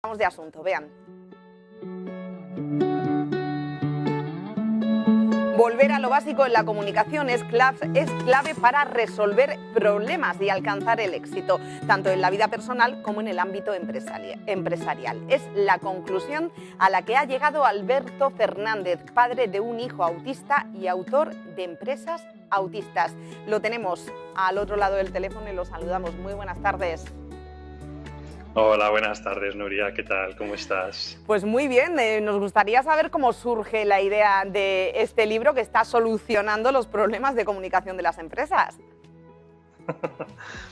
Vamos de asunto, vean. Volver a lo básico en la comunicación es clave para resolver problemas y alcanzar el éxito, tanto en la vida personal como en el ámbito empresarial. Es la conclusión a la que ha llegado Alberto Fernández, padre de un hijo autista y autor de Empresas Autistas. Lo tenemos al otro lado del teléfono y lo saludamos. Muy buenas tardes. Hola, buenas tardes, Nuria. ¿Qué tal? ¿Cómo estás? Pues muy bien. Nos gustaría saber cómo surge la idea de este libro que está solucionando los problemas de comunicación de las empresas.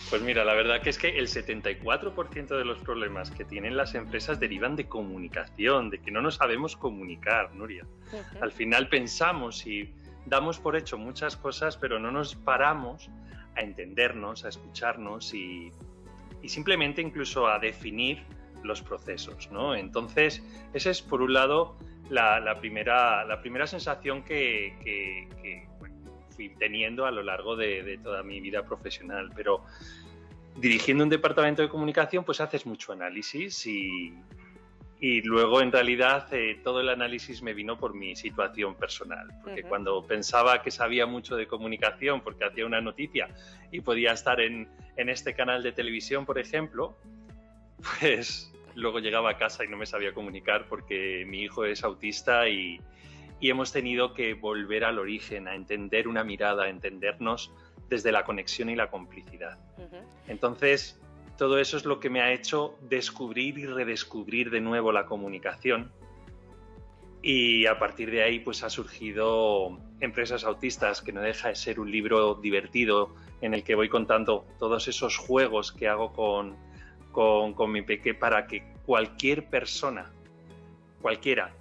Pues mira, la verdad que es que el 74% de los problemas que tienen las empresas derivan de comunicación, de que no nos sabemos comunicar, Nuria. Al final pensamos y damos por hecho muchas cosas, pero no nos paramos a entendernos, a escucharnos y simplemente incluso a definir los procesos, ¿no? Entonces, esa es por un lado la primera sensación que bueno, fui teniendo a lo largo de toda mi vida profesional. Pero dirigiendo un departamento de comunicación, pues haces mucho análisis y luego en realidad todo el análisis me vino por mi situación personal, porque cuando pensaba que sabía mucho de comunicación porque hacía una noticia y podía estar en este canal de televisión, por ejemplo, pues luego llegaba a casa y no me sabía comunicar porque mi hijo es autista y hemos tenido que volver al origen, a entender una mirada, a entendernos desde la conexión y la complicidad. Entonces, todo eso es lo que me ha hecho descubrir y redescubrir de nuevo la comunicación, y a partir de ahí pues ha surgido Empresas Autistas, que no deja de ser un libro divertido en el que voy contando todos esos juegos que hago con mi peque para que cualquier persona, cualquiera,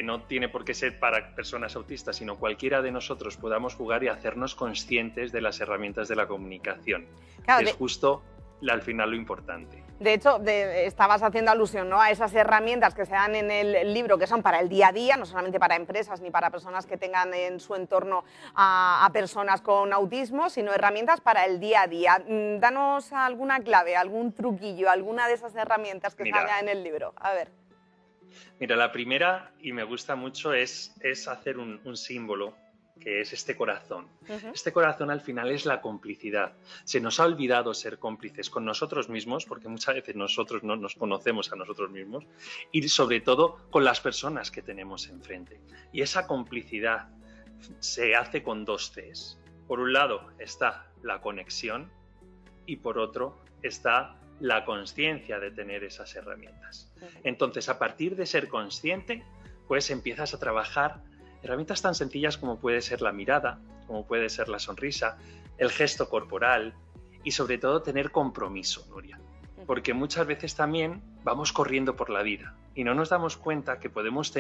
no tiene por qué ser para personas autistas, sino cualquiera de nosotros podamos jugar y hacernos conscientes de las herramientas de la comunicación. Claro, es justo al final lo importante. De hecho, estabas haciendo alusión, ¿no?, a esas herramientas que se dan en el libro, que son para el día a día, no solamente para empresas ni para personas que tengan en su entorno a personas con autismo, sino herramientas para el día a día. Danos alguna clave, algún truquillo, alguna de esas herramientas que se habla en el libro. A ver. Mira, la primera, y me gusta mucho, es hacer un símbolo, que es este corazón. Este corazón al final es la complicidad. Se nos ha olvidado ser cómplices con nosotros mismos, porque muchas veces nosotros no nos conocemos a nosotros mismos, y sobre todo con las personas que tenemos enfrente. Y esa complicidad se hace con dos Cs. Por un lado está la conexión y por otro está la consciencia de tener esas herramientas. Entonces, a partir de ser consciente, pues empiezas a trabajar herramientas tan sencillas como puede ser la mirada, como puede ser la sonrisa, el gesto corporal y sobre todo tener compromiso, Nuria. Porque muchas veces también vamos corriendo por la vida y no nos damos cuenta que podemos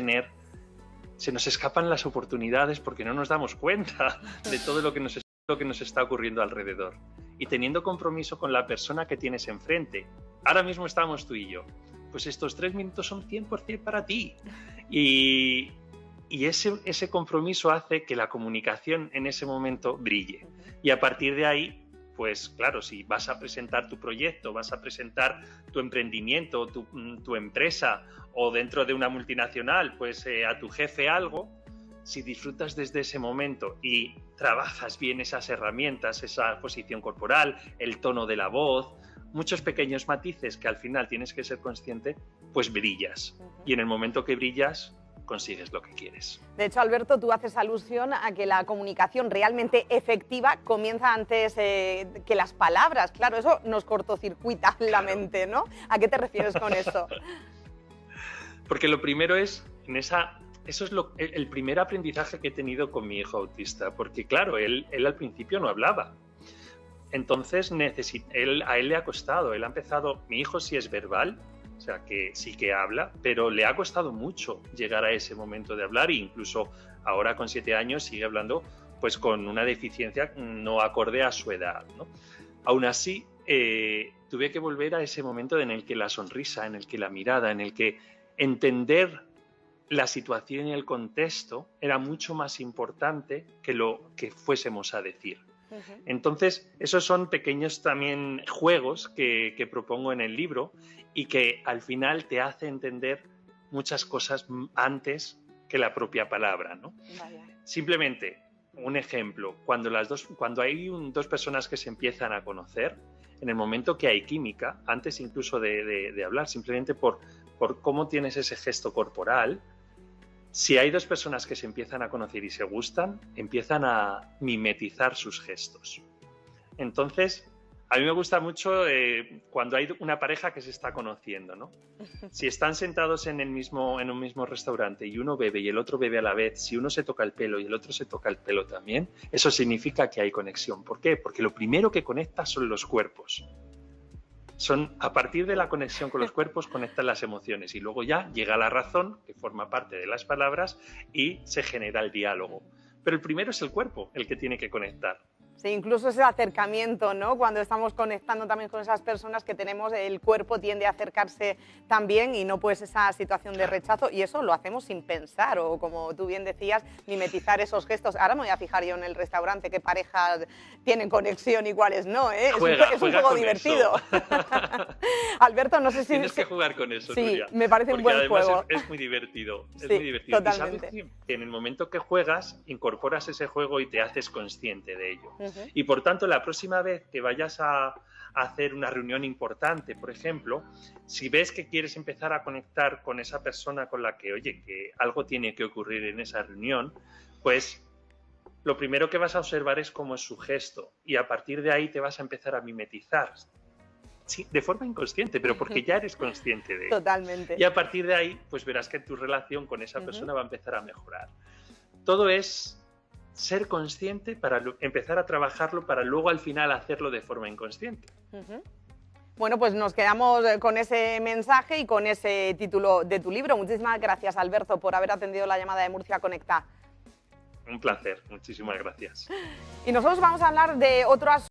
se nos escapan las oportunidades porque no nos damos cuenta de todo lo que nos está ocurriendo alrededor. Y teniendo compromiso con la persona que tienes enfrente, ahora mismo estamos tú y yo, pues estos 3 minutos son 100% para ti. Y ese compromiso hace que la comunicación en ese momento brille. Y a partir de ahí, pues claro, si vas a presentar tu proyecto, vas a presentar tu emprendimiento, tu empresa, o dentro de una multinacional, pues a tu jefe algo, si disfrutas desde ese momento y trabajas bien esas herramientas, esa posición corporal, el tono de la voz, muchos pequeños matices que al final tienes que ser consciente, pues brillas. Y en el momento que brillas, consigues lo que quieres. De hecho, Alberto, tú haces alusión a que la comunicación realmente efectiva comienza antes que las palabras. Claro, eso nos cortocircuita la mente, ¿no? ¿A qué te refieres con eso? Porque lo primero es, eso es el primer aprendizaje que he tenido con mi hijo autista, porque claro, él al principio no hablaba. Entonces, a él le ha costado, él ha empezado, mi hijo sí es verbal, o sea que sí que habla, pero le ha costado mucho llegar a ese momento de hablar, e incluso ahora con 7 años sigue hablando pues con una deficiencia no acorde a su edad, ¿no? Aún así, tuve que volver a ese momento en el que la sonrisa, en el que la mirada, en el que entender la situación y el contexto era mucho más importante que lo que fuésemos a decir. Entonces, esos son pequeños también juegos que propongo en el libro y que al final te hace entender muchas cosas antes que la propia palabra, ¿no? Vaya. Simplemente, un ejemplo, cuando hay dos personas que se empiezan a conocer, en el momento que hay química, antes incluso de hablar, simplemente por cómo tienes ese gesto corporal, si hay dos personas que se empiezan a conocer y se gustan, empiezan a mimetizar sus gestos. Entonces, a mí me gusta mucho cuando hay una pareja que se está conociendo, ¿no? Si están sentados en un mismo restaurante y uno bebe y el otro bebe a la vez, si uno se toca el pelo y el otro se toca el pelo también, eso significa que hay conexión. ¿Por qué? Porque lo primero que conecta son los cuerpos. A partir de la conexión con los cuerpos conectan las emociones y luego ya llega la razón, que forma parte de las palabras, y se genera el diálogo. Pero el primero es el cuerpo el que tiene que conectar. Sí, incluso ese acercamiento, ¿no? Cuando estamos conectando también con esas personas que tenemos, el cuerpo tiende a acercarse también y no pues esa situación de rechazo, y eso lo hacemos sin pensar, o como tú bien decías, mimetizar esos gestos. Ahora me voy a fijar yo en el restaurante qué parejas tienen conexión y cuáles no, ¿eh? Es un juego divertido. Alberto, no sé si... Tienes que jugar con eso, sí, Nuria, me parece un buen juego. Es muy divertido. Sí, muy divertido. totalmente. Y sabes que en el momento que juegas, incorporas ese juego y te haces consciente de ello. Y por tanto, la próxima vez que vayas a hacer una reunión importante, por ejemplo, si ves que quieres empezar a conectar con esa persona con la que, oye, que algo tiene que ocurrir en esa reunión, pues lo primero que vas a observar es cómo es su gesto y a partir de ahí te vas a empezar a mimetizar. Sí, de forma inconsciente, pero porque ya eres consciente de ello. Totalmente. Y a partir de ahí, pues verás que tu relación con esa persona va a empezar a mejorar. Todo es ser consciente para empezar a trabajarlo para luego al final hacerlo de forma inconsciente. Bueno, pues nos quedamos con ese mensaje y con ese título de tu libro. Muchísimas gracias, Alberto, por haber atendido la llamada de Murcia Conecta. Un placer, muchísimas gracias. Y nosotros vamos a hablar de otro asunto.